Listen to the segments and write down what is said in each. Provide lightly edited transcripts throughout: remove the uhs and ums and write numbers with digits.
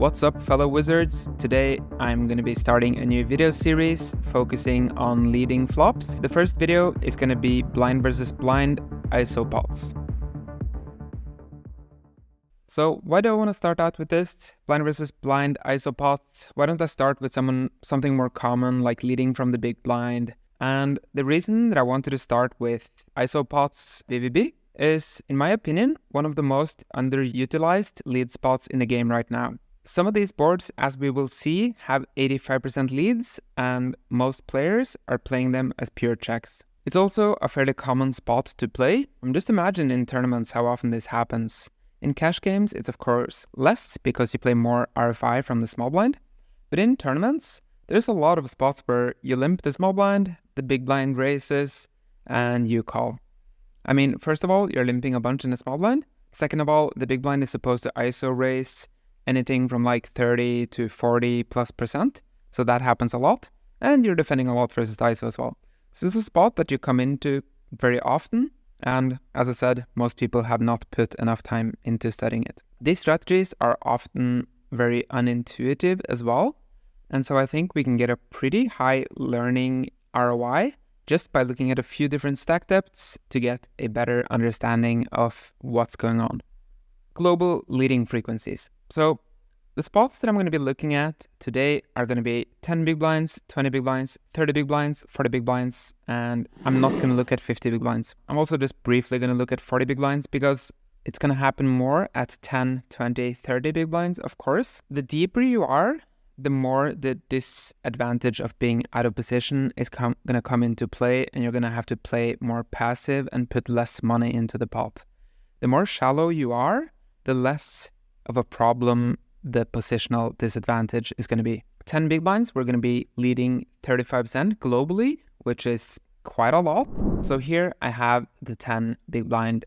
What's up, fellow wizards? Today I'm going to be starting a new video series focusing on leading flops. The first video is going to be blind versus blind ISO pots. So why do I want to start out with this? Blind versus blind ISO pots. Why don't I start with something more common like leading from the big blind? And the reason that I wanted to start with ISO pots VVB is, in my opinion, one of the most underutilized lead spots in the game right now. Some of these boards, as we will see, have 85% leads, and most players are playing them as pure checks. It's also a fairly common spot to play. Just imagine in tournaments how often this happens. In cash games, it's of course less because you play more RFI from the small blind. But in tournaments, there's a lot of spots where you limp the small blind, the big blind raises, and you call. I mean, first of all, you're limping a bunch in the small blind. Second of all, the big blind is supposed to ISO raise anything from like 30 to 40+%. So that happens a lot. And you're defending a lot versus ISO as well. So this is a spot that you come into very often. And as I said, most people have not put enough time into studying it. These strategies are often very unintuitive as well. And so I think we can get a pretty high learning ROI just by looking at a few different stack depths to get a better understanding of what's going on. Global leading frequencies. So the spots that I'm going to be looking at today are going to be 10 big blinds, 20 big blinds, 30 big blinds, 40 big blinds, and I'm not going to look at 50 big blinds. I'm also just briefly going to look at 40 big blinds because it's going to happen more at 10, 20, 30 big blinds, of course. The deeper you are, the more the disadvantage of being out of position is going to come into play, and you're going to have to play more passive and put less money into the pot. The more shallow you are, the less of a problem the positional disadvantage is going to be. 10 big blinds, we're going to be leading 35% globally, which is quite a lot. So here I have the 10 big blind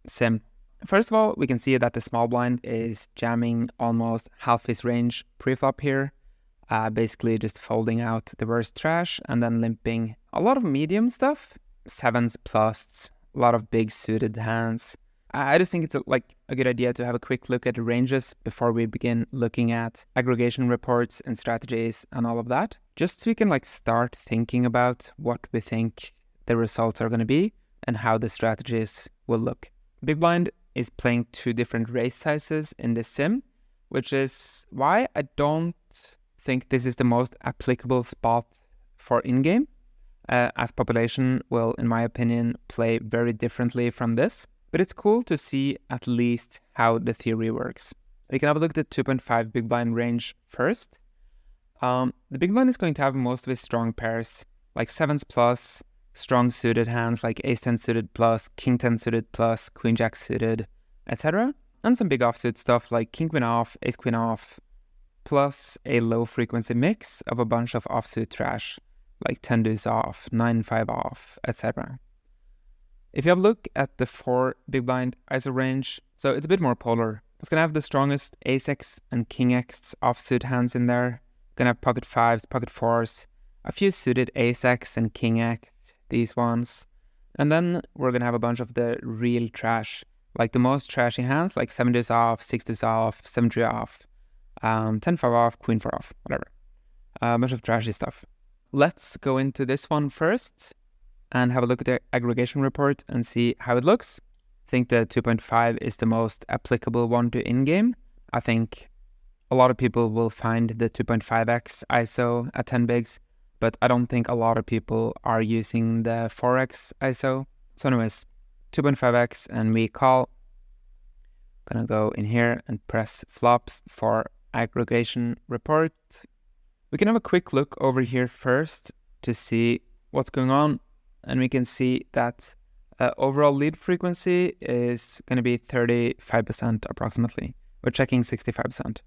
sim. First of all, we can see that the small blind is jamming almost half his range pre-flop here, basically just folding out the worst trash and then limping a lot of medium stuff, sevens plus, a lot of big suited hands. I just think it's a good idea to have a quick look at the ranges before we begin looking at aggregation reports and strategies and all of that, just so we can start thinking about what we think the results are going to be and how the strategies will look. Big blind is playing two different raise sizes in this sim, which is why I don't think this is the most applicable spot for in-game, as population will, in my opinion, play very differently from this. But it's cool to see at least how the theory works. We can have a look at the 2.5 big blind range first. The big blind is going to have most of its strong pairs, like sevens plus, strong suited hands like ace 10 suited plus, king 10 suited plus, queen jack suited, etc. And some big offsuit stuff like king queen off, ace queen off, plus a low frequency mix of a bunch of offsuit trash, like 10 deuce off, 9-5 off, etc. If you have a look at the 4 big blind ISO range, so it's a bit more polar. It's going to have the strongest ace x and king x offsuit hands in there. Going to have pocket 5s, pocket 4s, a few suited ace x and king x, these ones. And then we're going to have a bunch of the real trash, like the most trashy hands, like 7 deuce off, 6 deuce off, 7 3 off, 10-5 off, queen 4 off, whatever. A bunch of trashy stuff. Let's go into this one first and have a look at the aggregation report and see how it looks. I think the 2.5 is the most applicable one to in-game. I think a lot of people will find the 2.5x ISO at 10 bigs, but I don't think a lot of people are using the 4x ISO. So anyways, 2.5x and we call. Gonna go in here and press flops for aggregation report. We can have a quick look over here first to see what's going on. And we can see that overall lead frequency is going to be 35% approximately. We're checking 65%.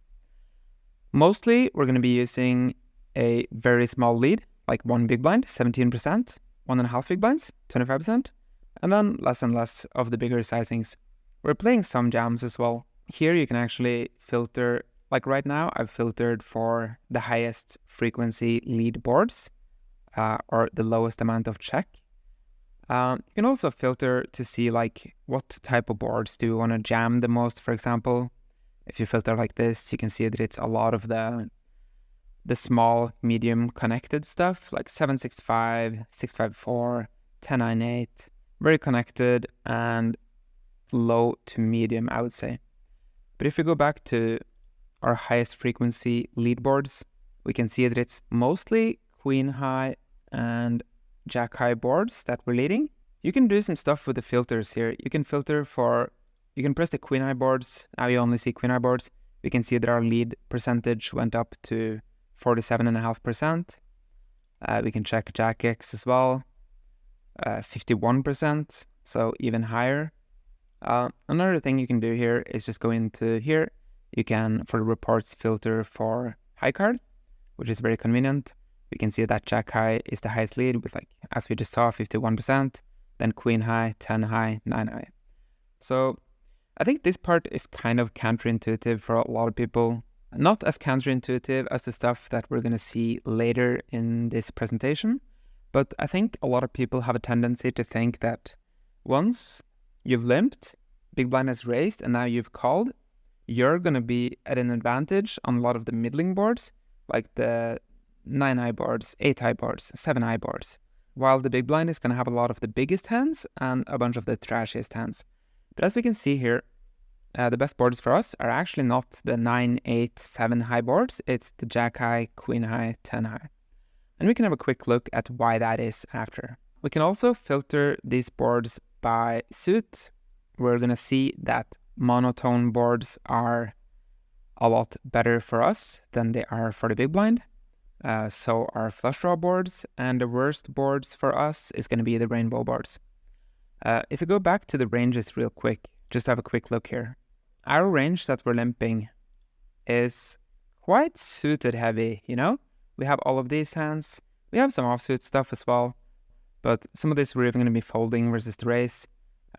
Mostly, we're going to be using a very small lead, like 1 big blind, 17%, 1.5 big blinds, 25%, and then less and less of the bigger sizings. We're playing some jams as well. Here you can actually filter, like right now, I've filtered for the highest frequency lead boards, or the lowest amount of check. You can also filter to see what type of boards do you want to jam the most, for example. If you filter like this, you can see that it's a lot of the small, medium connected stuff, like 765, 654, 1098, very connected and low to medium, I would say. But if we go back to our highest frequency lead boards, we can see that it's mostly queen high and jack high boards that we're leading. You can do some stuff with the filters here. You can filter for, you can press the queen high boards. Now you only see queen high boards. We can see that our lead percentage went up to 47.5%. We can check Jack X as well, 51%, so even higher. Another thing you can do here is just go into here. You can, for the reports, filter for high card, which is very convenient. We can see that Jack high is the highest lead with, like, as we just saw, 51%, then queen high, 10 high, 9 high. So I think this part is kind of counterintuitive for a lot of people. Not as counterintuitive as the stuff that we're going to see later in this presentation, but I think a lot of people have a tendency to think that once you've limped, big blind has raised, and now you've called, you're going to be at an advantage on a lot of the middling boards, like the 9 high boards, 8 high boards, 7 high boards, while the big blind is going to have a lot of the biggest hands and a bunch of the trashiest hands. But as we can see here, the best boards for us are actually not the 9, 8, 7 high boards. It's the jack high, queen high, 10 high. And we can have a quick look at why that is after. We can also filter these boards by suit. We're going to see that monotone boards are a lot better for us than they are for the big blind. So our flush draw boards, and the worst boards for us is going to be the rainbow boards. If we go back to the ranges real quick, just have a quick look here. Our range that we're limping is quite suited heavy, you know? We have all of these hands. We have some offsuit stuff as well, but some of this we're even going to be folding versus the raise.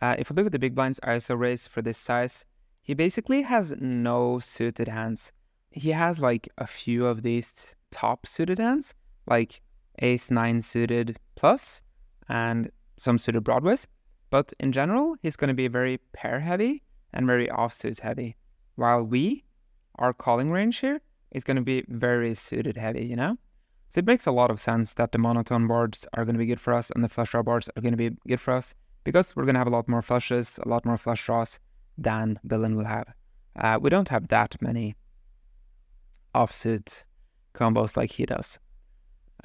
If we look at the big blind's ISO raise for this size, he basically has no suited hands. He has like a few of these top suited hands, like ace 9 suited plus and some suited broadways. But in general, he's going to be very pair heavy and very offsuit heavy, while our calling range here is going to be very suited heavy, you know? So it makes a lot of sense that the monotone boards are going to be good for us and the flush draw boards are going to be good for us, because we're going to have a lot more flushes, a lot more flush draws than villain will have. We don't have that many offsuit combos like he does.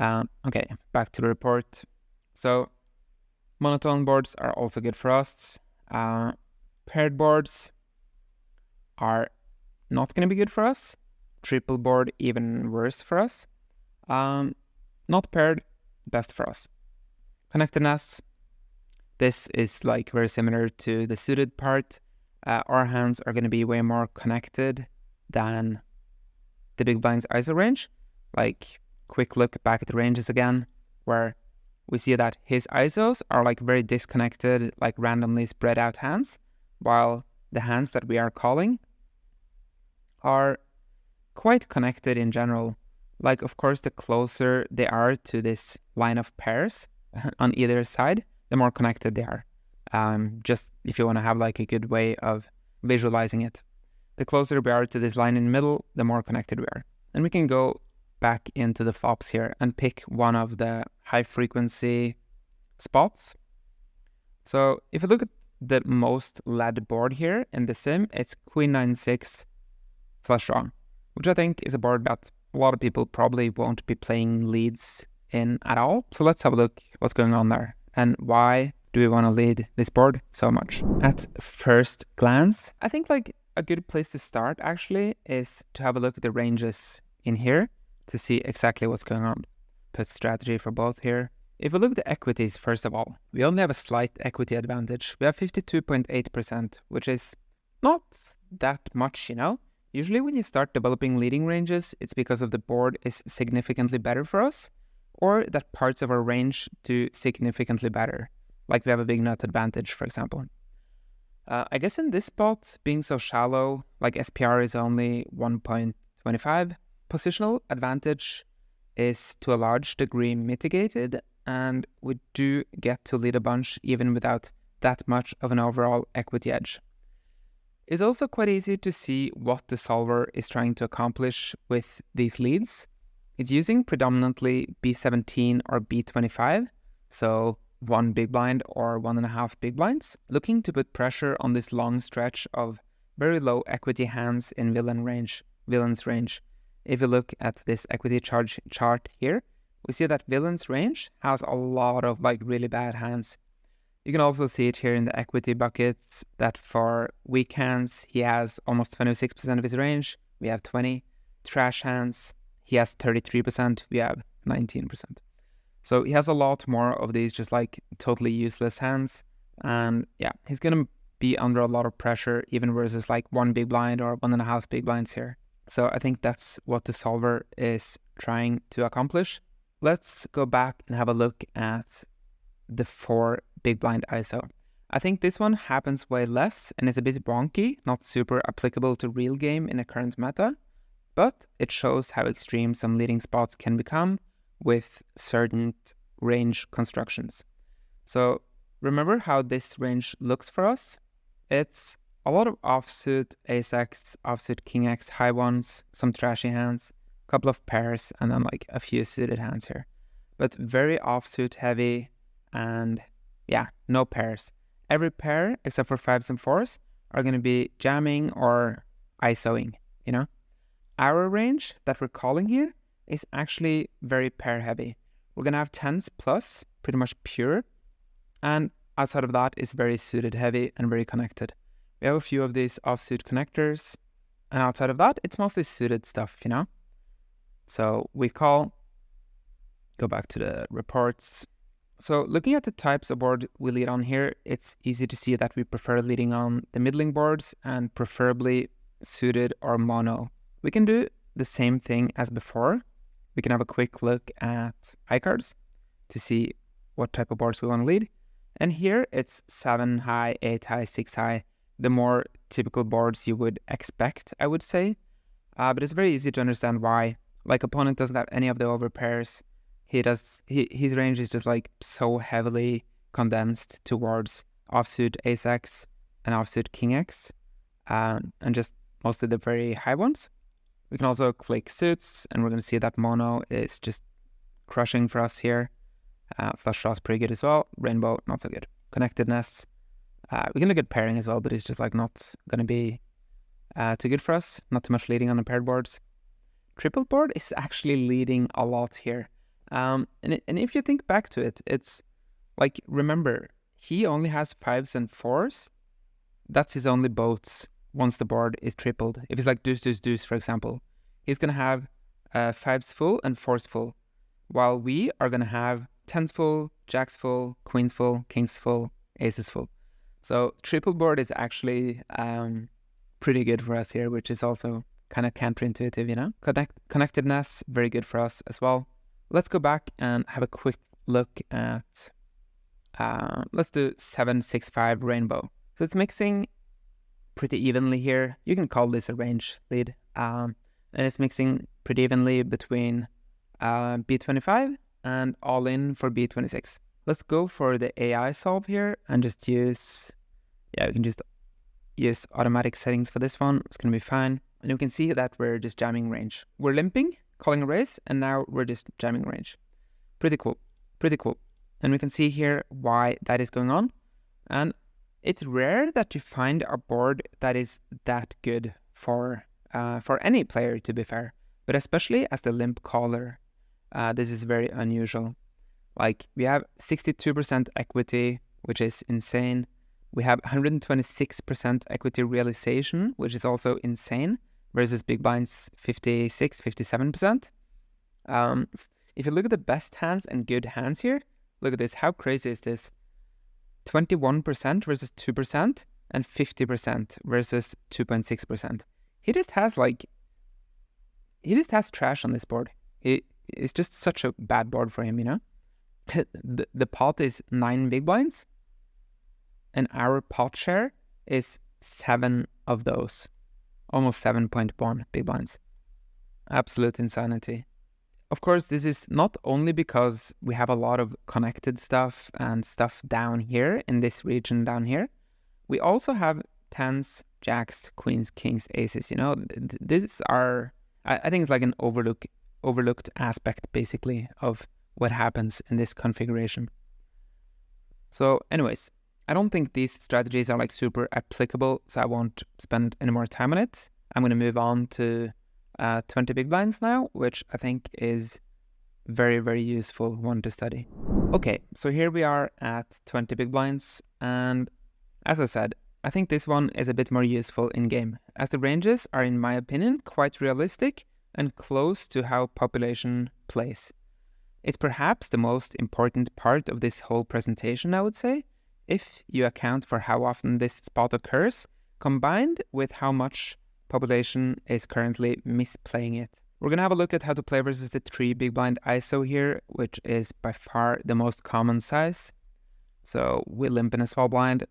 Okay, back to the report. So monotone boards are also good for us. Paired boards are not going to be good for us. Triple board, even worse for us. Not paired, best for us. Connectedness. This is like very similar to the suited part. Our hands are going to be way more connected than the big blind's ISO range. Like, quick look back at the ranges again, where we see that his ISOs are like very disconnected, like randomly spread out hands, while the hands that we are calling are quite connected in general. Like, of course, the closer they are to this line of pairs on either side, the more connected they are. Just if you want to have like a good way of visualizing it. The closer we are to this line in the middle, the more connected we are. And we can go back into the flops here and pick one of the high frequency spots. So if you look at the most led board here in the sim, it's Queen 9-6 flush draw, which I think is a board that a lot of people probably won't be playing leads in at all. So let's have a look what's going on there and why do we want to lead this board so much. At first glance, I think like a good place to start actually is to have a look at the ranges in here to see exactly what's going on. Put strategy for both here. If we look at the equities, first of all, we only have a slight equity advantage. We have 52.8%, which is not that much, you know? Usually when you start developing leading ranges, it's because of the board is significantly better for us, or that parts of our range do significantly better. Like we have a big nut advantage, for example. I guess in this spot, being so shallow, like SPR is only 1.25, positional advantage is to a large degree mitigated, and we do get to lead a bunch even without that much of an overall equity edge. It's also quite easy to see what the solver is trying to accomplish with these leads. It's using predominantly B17 or B25, so 1 big blind or 1.5 big blinds, looking to put pressure on this long stretch of very low equity hands in villain's range. If you look at this equity chart here, we see that villain's range has a lot of really bad hands. You can also see it here in the equity buckets that for weak hands, he has almost 26% of his range. We have 20. Trash hands, he has 33%. We have 19%. So he has a lot more of these just totally useless hands. And yeah, he's going to be under a lot of pressure even versus 1 big blind or 1.5 big blinds here. So I think that's what the solver is trying to accomplish. Let's go back and have a look at the 4 big blind ISO. I think this one happens way less and is a bit wonky, not super applicable to real game in the current meta, but it shows how extreme some leading spots can become with certain range constructions. So remember how this range looks for us? It's a lot of offsuit ace-x, offsuit king-x, high ones, some trashy hands, a couple of pairs, and then a few suited hands here. But very offsuit heavy, and yeah, no pairs. Every pair, except for 5s and 4s, are going to be jamming or ISOing, Our range that we're calling here is actually very pair heavy. We're going to have 10s plus, pretty much pure, and outside of that is very suited heavy and very connected. We have a few of these offsuit connectors, and outside of that, it's mostly suited stuff, So we go back to the reports. So looking at the types of board we lead on here, it's easy to see that we prefer leading on the middling boards and preferably suited or mono. We can do the same thing as before. We can have a quick look at iCards to see what type of boards we want to lead. And here it's 7 high, 8 high, 6 high, the more typical boards you would expect, I would say. But it's very easy to understand why. Opponent doesn't have any of the overpairs. His range is just so heavily condensed towards offsuit ace-x and offsuit king-x, and just mostly the very high ones. We can also click suits, and we're going to see that mono is just crushing for us here. Flush draw is pretty good as well. Rainbow, not so good. Connectedness, we can look at pairing as well, but it's just not going to be too good for us. Not too much leading on the paired boards. Triple board is actually leading a lot here. And if you think back to it, it's remember, he only has 5s and 4s. That's his only boats once the board is tripled. If it's deuce, deuce, deuce, for example, he's going to have 5s full and 4s full, while we are going to have 10s full, jacks full, queens full, kings full, aces full. So triple board is actually pretty good for us here, which is also kind of counterintuitive, Connectedness, very good for us as well. Let's go back and have a quick look at, let's do 7-6-5 rainbow. So it's mixing pretty evenly here. You can call this a range lead. And it's mixing pretty evenly between B25 and all in for B26. Let's go for the AI solve here and just use, we can just use automatic settings for this one. It's going to be fine. And you can see that we're just jamming range. We're limping, calling a raise, and now we're just jamming range. Pretty cool. And we can see here why that is going on. And it's rare that you find a board that is that good for any player, to be fair, but especially as the limp caller, this is very unusual. We have 62% equity, which is insane. We have 126% equity realization, which is also insane, versus big blinds 56, 57%. If you look at the best hands and good hands here, look at this. How crazy is this? 21% versus 2% and 50% versus 2.6%. He just has trash on this board. It's just such a bad board for him, The pot is 9 big blinds, and our pot share is 7 of those. Almost 7.1 big blinds. Absolute insanity. Of course, this is not only because we have a lot of connected stuff and stuff down here in this region down here. We also have 10s, jacks, queens, kings, aces. These are, I think it's like an overlooked aspect basically of what happens in this configuration. So anyways, I don't think these strategies are like super applicable, so I won't spend any more time on it. I'm going to move on to 20 big blinds now, which I think is very, very useful one to study. Okay, so here we are at 20 big blinds, and as I said, I think this one is a bit more useful in game, as the ranges are, in my opinion, quite realistic and close to how population plays. It's perhaps the most important part of this whole presentation, I would say, if you account for how often this spot occurs, combined with how much population is currently misplaying it. We're going to have a look at how to play versus the 3 big blind ISO here, which is by far the most common size. So we limp in a small blind,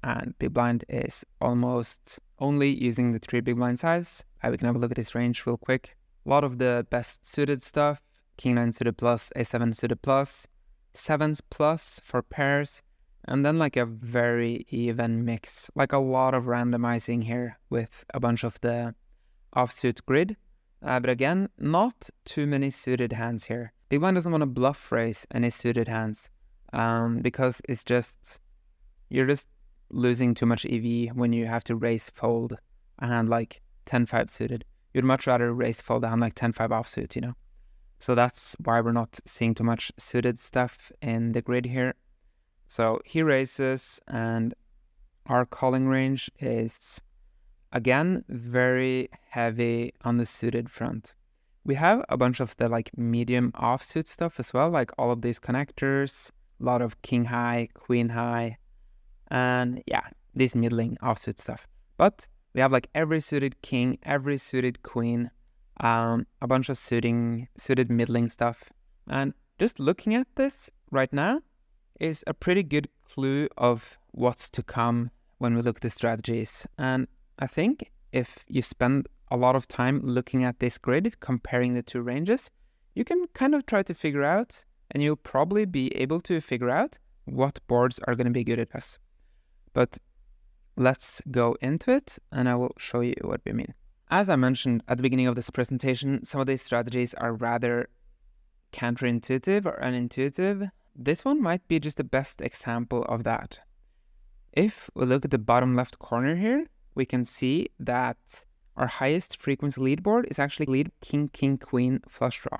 and big blind is almost only using the 3 big blind size. We can have a look at this range real quick. A lot of the best suited stuff, King 9 suited plus, A7 suited plus, 7s plus for pairs, and then like a very even mix, like a lot of randomizing here with a bunch of the offsuit grid. But again, not too many suited hands here. Big blind doesn't want to bluff raise any suited hands because you're just losing too much EV when you have to raise fold a hand like 10-5 suited. You'd much rather raise fold a hand like 10-5 offsuit, So that's why we're not seeing too much suited stuff in the grid here. So he raises, and our calling range is, again, very heavy on the suited front. We have a bunch of the like medium offsuit stuff as well, like all of these connectors, a lot of king high, queen high, and yeah, this middling offsuit stuff. But we have like every suited king, every suited queen, a bunch of suited middling stuff. And just looking at this right now is a pretty good clue of what's to come when we look at the strategies. And I think if you spend a lot of time looking at this grid, comparing the 2 ranges, you can kind of try to figure out, and you'll probably be able to figure out what boards are going to be good at us. But let's go into it, and I will show you what we mean. As I mentioned at the beginning of this presentation, some of these strategies are rather counterintuitive or unintuitive. This one might be just the best example of that. If we look at the bottom left corner here, we can see that our highest frequency lead board is actually lead king, king, queen flush draw,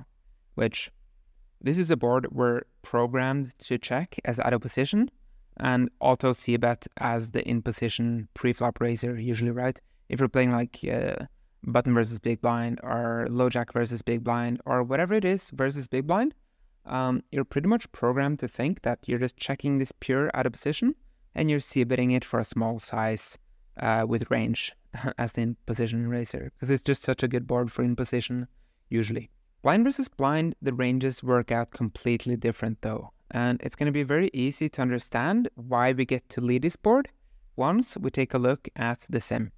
which this is a board we're programmed to check as out of position and auto c-bet as the in position pre-flop raiser usually, right? If you're playing like button versus big blind or low jack versus big blind or whatever it is versus big blind, you're pretty much programmed to think that you're just checking this pure out of position and you're c-betting it for a small size with range as the in position raiser, because it's just such a good board for in position usually. Blind versus blind, the ranges work out completely different though, and it's going to be very easy to understand why we get to lead this board once we take a look at the sim.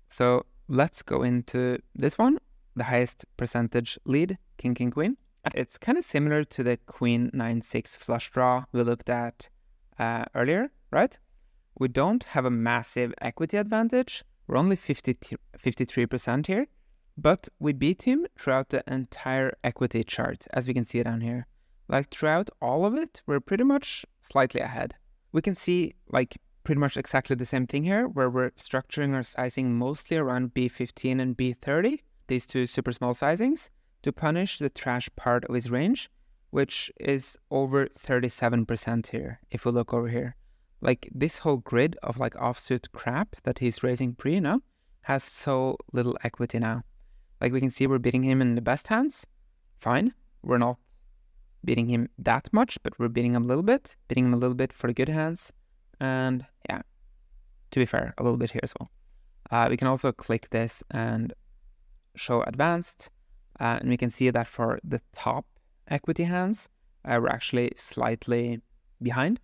So let's go into this one, the highest percentage lead, king, king, queen. It's kind of similar to the queen 9-6 flush draw we looked at earlier, right? We don't have a massive equity advantage. We're only 53% here, but we beat him throughout the entire equity chart, as we can see down here. Like throughout all of it, we're pretty much slightly ahead. We can see like pretty much exactly the same thing here, where we're structuring our sizing mostly around B15 and B30, these 2 super small sizings, to punish the trash part of his range, which is over 37% here, if we look over here. Like this whole grid of like offsuit crap that he's raising pre now has so little equity now. Like we can see we're beating him in the best hands. Fine. We're not beating him that much, but we're beating him a little bit for the good hands. And yeah, to be fair, a little bit here as well. We can also click this and show advanced. And we can see that for the top equity hands, we're actually slightly behind.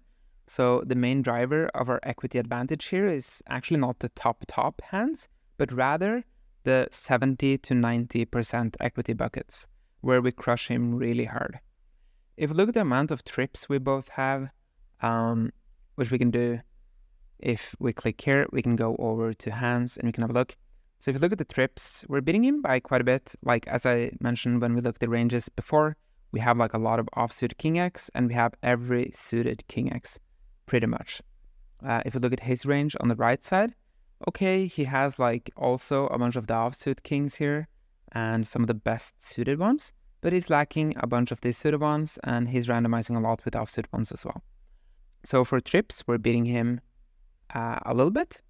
So the main driver of our equity advantage here is actually not the top hands, but rather the 70 to 90% equity buckets, where we crush him really hard. If we look at the amount of trips we both have, which we can do if we click here, we can go over to hands and we can have a look. So if you look at the trips, we're beating him by quite a bit. Like as I mentioned when we looked at the ranges before, we have like a lot of offsuit king X and we have every suited king X pretty much. If you look at his range on the right side, okay, he has like also a bunch of the offsuit kings here and some of the best suited ones, but he's lacking a bunch of these suited ones and he's randomizing a lot with offsuit ones as well. So for trips, we're beating him a little bit,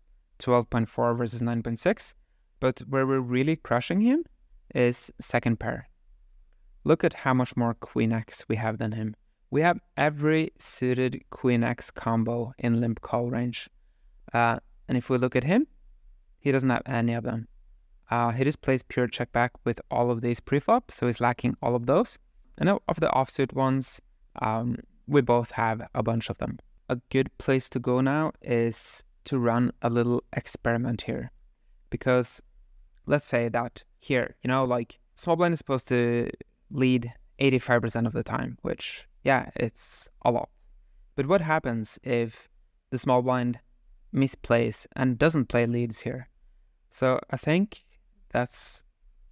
12.4 versus 9.6, but where we're really crushing him is second pair. Look at how much more queen X we have than him. We have every suited queen X combo in limp call range. And if we look at him, he doesn't have any of them. He just plays pure check back with all of these preflops, so he's lacking all of those. And of the offsuit ones, we both have a bunch of them. A good place to go now is to run a little experiment here. Because let's say that here, like small blind is supposed to lead 85% of the time, which, yeah, it's a lot. But what happens if the small blind misplays and doesn't play leads here? So I think that's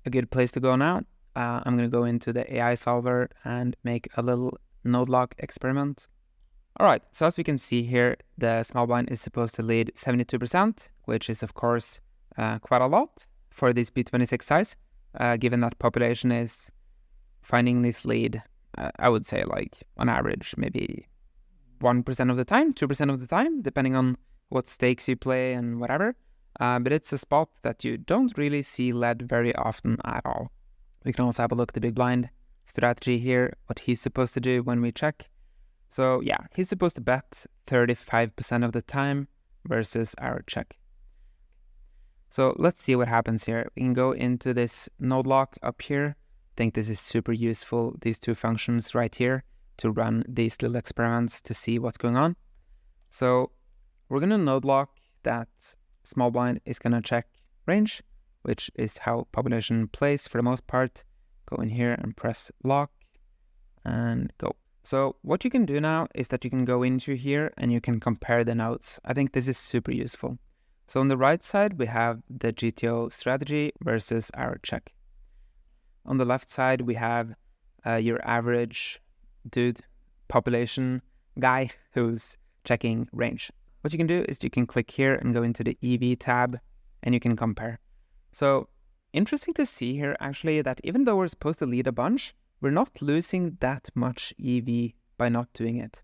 a good place to go now. I'm going to go into the AI solver and make a little node lock experiment. All right, so as we can see here, the small blind is supposed to lead 72%, which is of course quite a lot for this B26 size, given that population is finding this lead, I would say like on average, maybe 1% of the time, 2% of the time, depending on what stakes you play and whatever. But it's a spot that you don't really see led very often at all. We can also have a look at the big blind strategy here, what he's supposed to do when we check. So yeah, he's supposed to bet 35% of the time versus our check. So let's see what happens here. We can go into this node lock up here. I think this is super useful, these two functions right here, to run these little experiments to see what's going on. So we're going to node lock that small blind is going to check range, which is how population plays for the most part. Go in here and press lock and go. So what you can do now is that you can go into here and you can compare the nodes. I think this is super useful. So on the right side, we have the GTO strategy versus our check. On the left side, we have your average dude, population guy who's checking range. What you can do is you can click here and go into the EV tab and you can compare. So interesting to see here actually that even though we're supposed to lead a bunch, we're not losing that much EV by not doing it.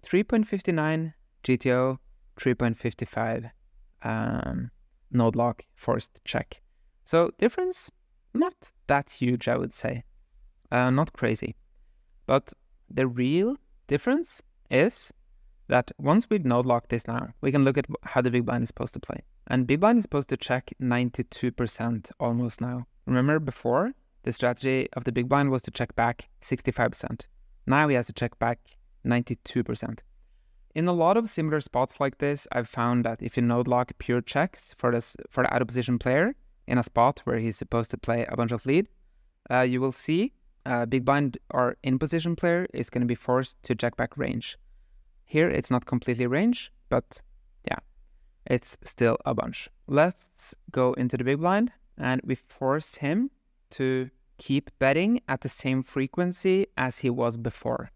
3.59 GTO, 3.55 node lock forced check. So difference, not that huge, I would say. Not crazy. But the real difference is that once we've node locked this now, we can look at how the big blind is supposed to play. And big blind is supposed to check 92% almost now. Remember before, the strategy of the big blind was to check back 65%. Now he has to check back 92%. In a lot of similar spots like this, I've found that if you node lock pure checks for the out of position player in a spot where he's supposed to play a bunch of lead, you will see big blind or in position player is going to be forced to check back range. Here it's not completely range, but yeah, it's still a bunch. Let's go into the big blind and we force him to keep betting at the same frequency as he was before.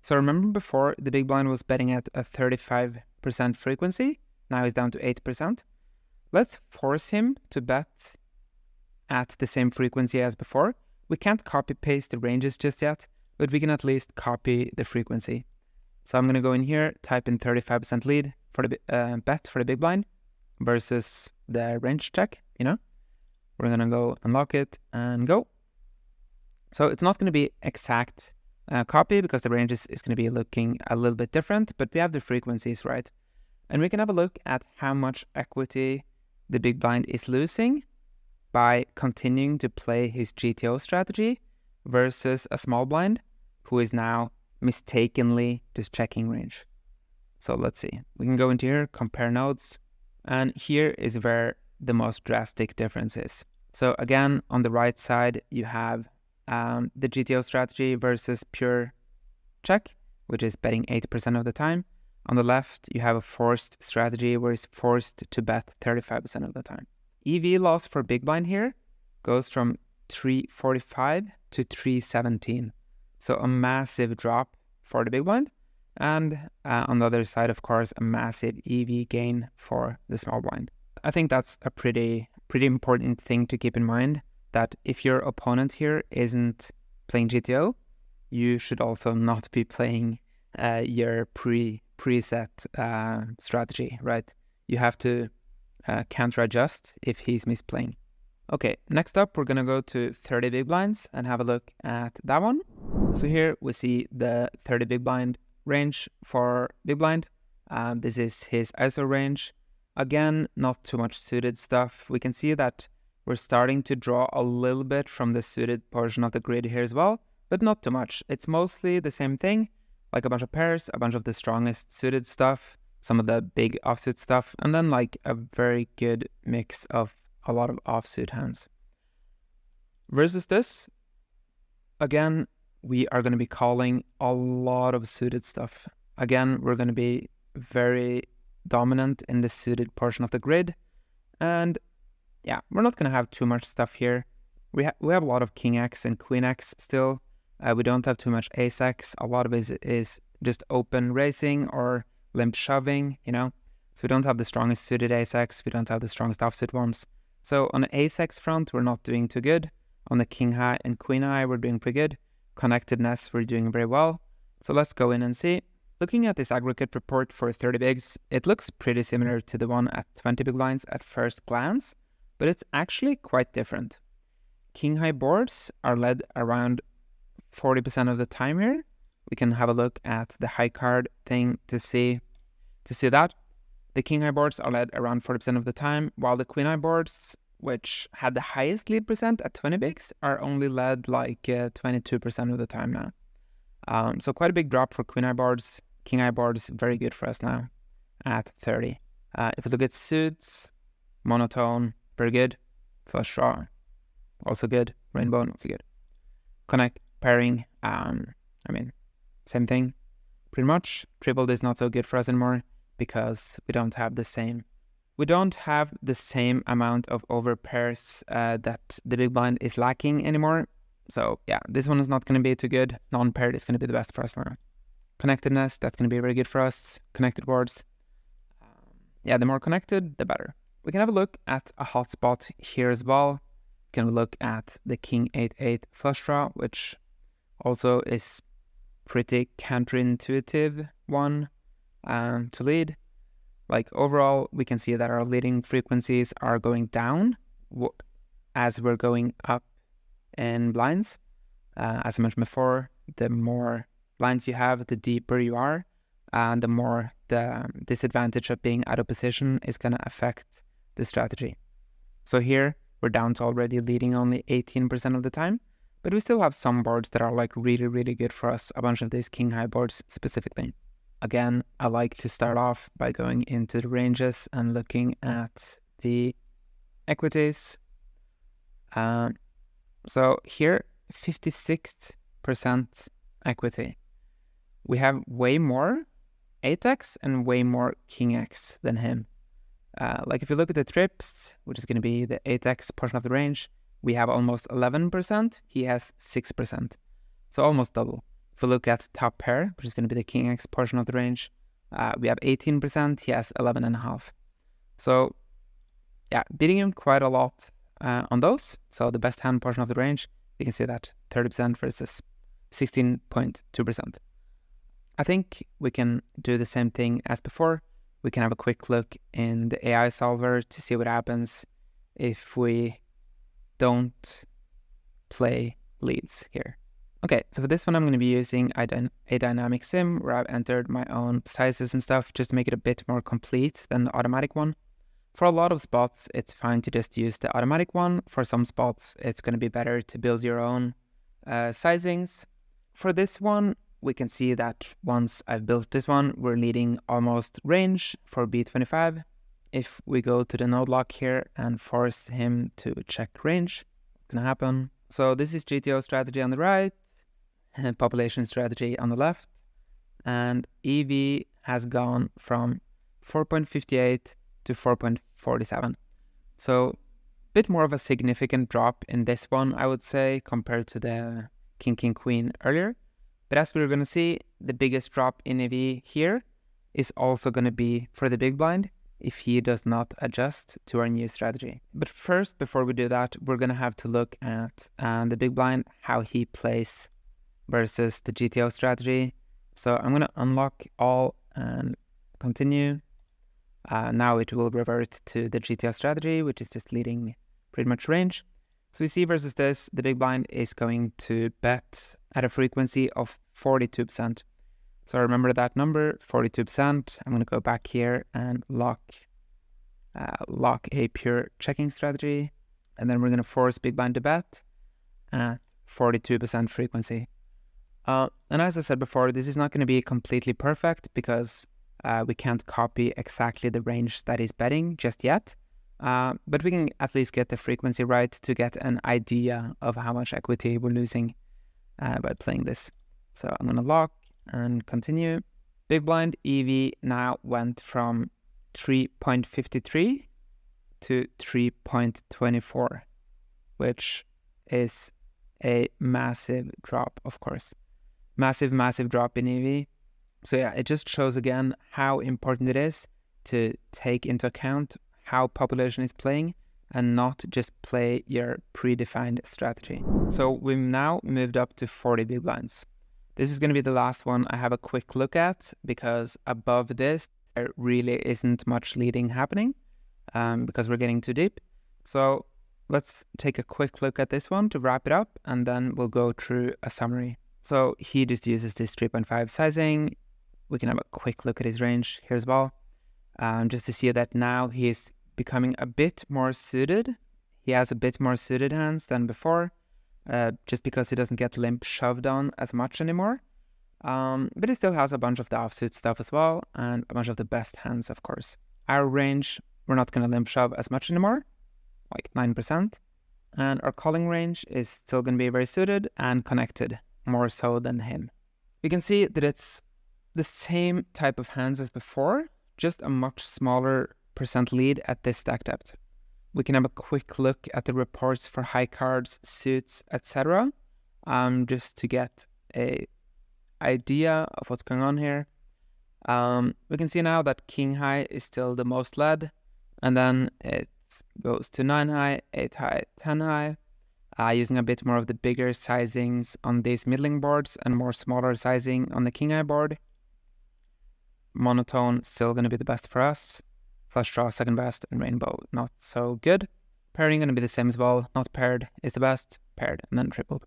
So remember before the big blind was betting at a 35% frequency, now he's down to 8%. Let's force him to bet at the same frequency as before. We can't copy paste the ranges just yet, but we can at least copy the frequency. So I'm going to go in here, type in 35% lead for the bet for the big blind versus the range check, We're going to go unlock it and go. So it's not going to be exact copy because the range is going to be looking a little bit different, but we have the frequencies right. And we can have a look at how much equity the big blind is losing by continuing to play his GTO strategy versus a small blind who is now mistakenly just checking range. So let's see. We can go into here, compare nodes, and here is where the most drastic difference is. So again, on the right side, you have the GTO strategy versus pure check, which is betting 8% of the time. On the left, you have a forced strategy where he's forced to bet 35% of the time. EV loss for big blind here goes from 345 to 317. So a massive drop for the big blind. And on the other side, of course, a massive EV gain for the small blind. I think that's a pretty important thing to keep in mind, that if your opponent here isn't playing GTO, you should also not be playing your preset strategy, right? You have to counter adjust if he's misplaying. Okay, next up, we're gonna go to 30 big blinds and have a look at that one. So here we see the 30 big blind range for big blind. This is his ISO range. Again, not too much suited stuff. We can see that we're starting to draw a little bit from the suited portion of the grid here as well, but not too much. It's mostly the same thing, like a bunch of pairs, a bunch of the strongest suited stuff, some of the big offsuit stuff, and then like a very good mix of a lot of offsuit hands. Versus this, again, we are going to be calling a lot of suited stuff. Again, we're going to be very dominant in the suited portion of the grid. And yeah, we're not going to have too much stuff here. We have a lot of King X and Queen X still. We don't have too much Ace X. A lot of it is just open racing or limp shoving, you know. So we don't have the strongest suited Ace X. We don't have the strongest offsuit ones. So on the Ace X front, we're not doing too good. On the King High and Queen High, we're doing pretty good. Connectedness, we're doing very well. So let's go in and see. Looking at this aggregate report for 30 bigs, it looks pretty similar to the one at 20 big blinds at first glance, but it's actually quite different. King High boards are led around 40% of the time here. We can have a look at the high card thing to see that. The King High boards are led around 40% of the time, while the Queen High boards, which had the highest lead percent at 20 bigs, are only led like 22% of the time now. So quite a big drop for Queen High boards. King High boards, very good for us now at 30. If we look at suits, monotone, very good. Flush draw, also good. Rainbow, not so good. Connect, pairing, same thing, pretty much. Tripled is not so good for us anymore because we don't have the same amount of over pairs that the big blind is lacking anymore. So yeah, this one is not going to be too good. Non-paired is going to be the best for us now. Connectedness, that's going to be very good for us. Connected boards. The more connected, the better. We can have a look at a hotspot here as well. We can look at the King 8-8 flush draw, which also is pretty counterintuitive one to lead. Like overall, we can see that our leading frequencies are going down as we're going up in blinds. As I mentioned before, the more blinds you have, the deeper you are, and the more the disadvantage of being out of position is going to affect the strategy. So here, we're down to already leading only 18% of the time, but we still have some boards that are like really, really good for us, a bunch of these King High boards specifically. Again, I like to start off by going into the ranges and looking at the equities. So here, 56% equity. We have way more 8x and way more King X than him. Like if you look at the trips, which is going to be the 8x portion of the range, we have almost 11%. He has 6%. So almost double. If we look at top pair, which is going to be the King X portion of the range, we have 18%. He has 11.5%. So yeah, beating him quite a lot on those. So the best hand portion of the range, you can see that 30% versus 16.2%. I think we can do the same thing as before. We can have a quick look in the AI solver to see what happens if we don't play leads here. Okay, so for this one, I'm going to be using a dynamic sim where I've entered my own sizes and stuff just to make it a bit more complete than the automatic one. For a lot of spots, it's fine to just use the automatic one. For some spots, it's going to be better to build your own sizings. For this one, we can see that once I've built this one, we're leading almost range for B25. If we go to the node lock here and force him to check range, what's going to happen? So this is GTO strategy on the right, population strategy on the left, and EV has gone from 4.58 to 4.47. So a bit more of a significant drop in this one, I would say, compared to the King King Queen earlier. But as we're going to see, the biggest drop in EV here is also going to be for the big blind if he does not adjust to our new strategy. But first, before we do that, we're going to have to look at the big blind, how he plays versus the GTO strategy. So I'm going to unlock all and continue. Now it will revert to the GTO strategy, which is just leading pretty much range. So we see versus this, the big blind is going to bet at a frequency of 42%. So remember that number, 42%. I'm going to go back here and lock a pure checking strategy. And then we're going to force big blind to bet at 42% frequency. And as I said before, this is not going to be completely perfect because we can't copy exactly the range that he's betting just yet. But we can at least get the frequency right to get an idea of how much equity we're losing by playing this. So I'm going to lock and continue. Big blind EV now went from 3.53 to 3.24, which is a massive drop, of course. Massive drop in EV. So yeah, it just shows again how important it is to take into account how population is playing and not just play your predefined strategy. So we've now moved up to 40 big blinds. This is going to be the last one I have a quick look at because above this, there really isn't much leading happening because we're getting too deep. So let's take a quick look at this one to wrap it up and then we'll go through a summary. So he just uses this 3.5 sizing. We can have a quick look at his range here as well. Just to see that now he's becoming a bit more suited. He has a bit more suited hands than before. Just because he doesn't get limp shoved on as much anymore. But he still has a bunch of the offsuit stuff as well, and a bunch of the best hands, of course. Our range, we're not going to limp shove as much anymore, like 9%. And our calling range is still going to be very suited and connected, more so than him. We can see that it's the same type of hands as before, just a much smaller percent lead at this stack depth. We can have a quick look at the reports for high cards, suits, etc. Just to get a idea of what's going on here. We can see now that king high is still the most led, and then it goes to 9 high, 8 high, 10 high, using a bit more of the bigger sizings on these middling boards and more smaller sizing on the king high board. Monotone still going to be the best for us. Flush draw second best, and rainbow not so good. Pairing going to be the same as well. Not paired is the best. Paired and then tripled.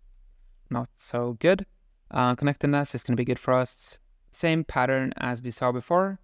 Not so good. Connectedness is going to be good for us. Same pattern as we saw before.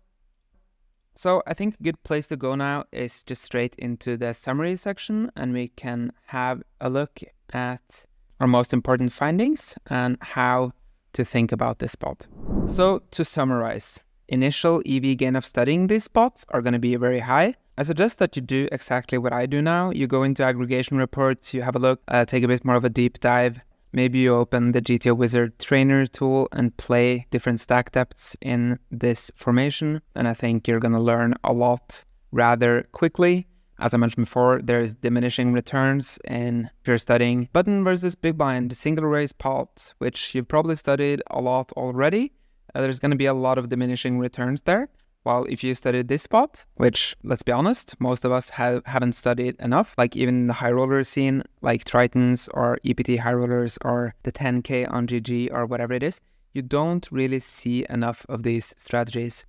So I think a good place to go now is just straight into the summary section, and we can have a look at our most important findings and how to think about this spot. So to summarize, initial EV gain of studying these spots are going to be very high. I suggest that you do exactly what I do now. You go into aggregation reports, you have a look, take a bit more of a deep dive. Maybe you open the GTO Wizard trainer tool and play different stack depths in this formation. And I think you're going to learn a lot rather quickly. As I mentioned before, there's diminishing returns if you're studying button versus big blind, single raise pots, which you've probably studied a lot already. There's going to be a lot of diminishing returns there. While if you studied this spot, which, let's be honest, most of us haven't studied enough, like even the high roller scene, like Tritons or EPT high rollers or the 10K on GG or whatever it is, you don't really see enough of these strategies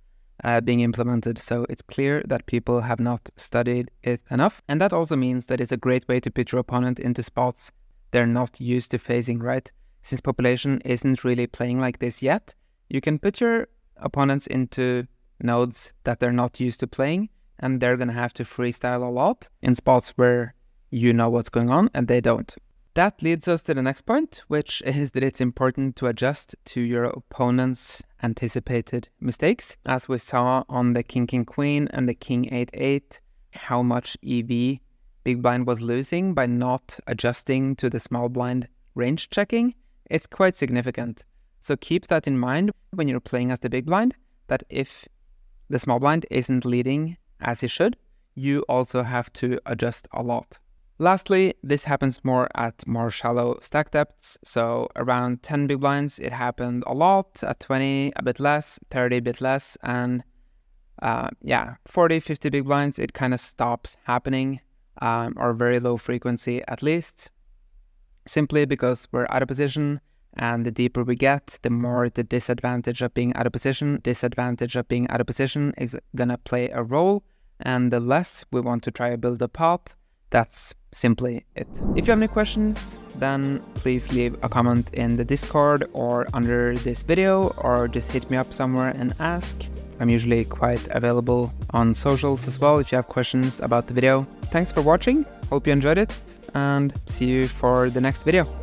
being implemented. So it's clear that people have not studied it enough. And that also means that it's a great way to put your opponent into spots they're not used to facing, right? Since population isn't really playing like this yet, you can put your opponents into nodes that they're not used to playing, and they're going to have to freestyle a lot in spots where you know what's going on and they don't. That leads us to the next point, which is that it's important to adjust to your opponent's anticipated mistakes. As we saw on the King King Queen and the King 8-8, how much EV big blind was losing by not adjusting to the small blind range checking, it's quite significant. So keep that in mind when you're playing as the big blind, that if the small blind isn't leading as it should, you also have to adjust a lot. Lastly, this happens more at more shallow stack depths. So around 10 big blinds, it happened a lot. At 20, a bit less. 30, a bit less. And 40, 50 big blinds, it kind of stops happening, or very low frequency at least, simply because we're out of position. And the deeper we get, the more the disadvantage of being out of position is gonna play a role. And the less we want to try to build a pot. That's simply it. If you have any questions, then please leave a comment in the Discord or under this video, or just hit me up somewhere and ask. I'm usually quite available on socials as well if you have questions about the video. Thanks for watching, hope you enjoyed it, and see you for the next video.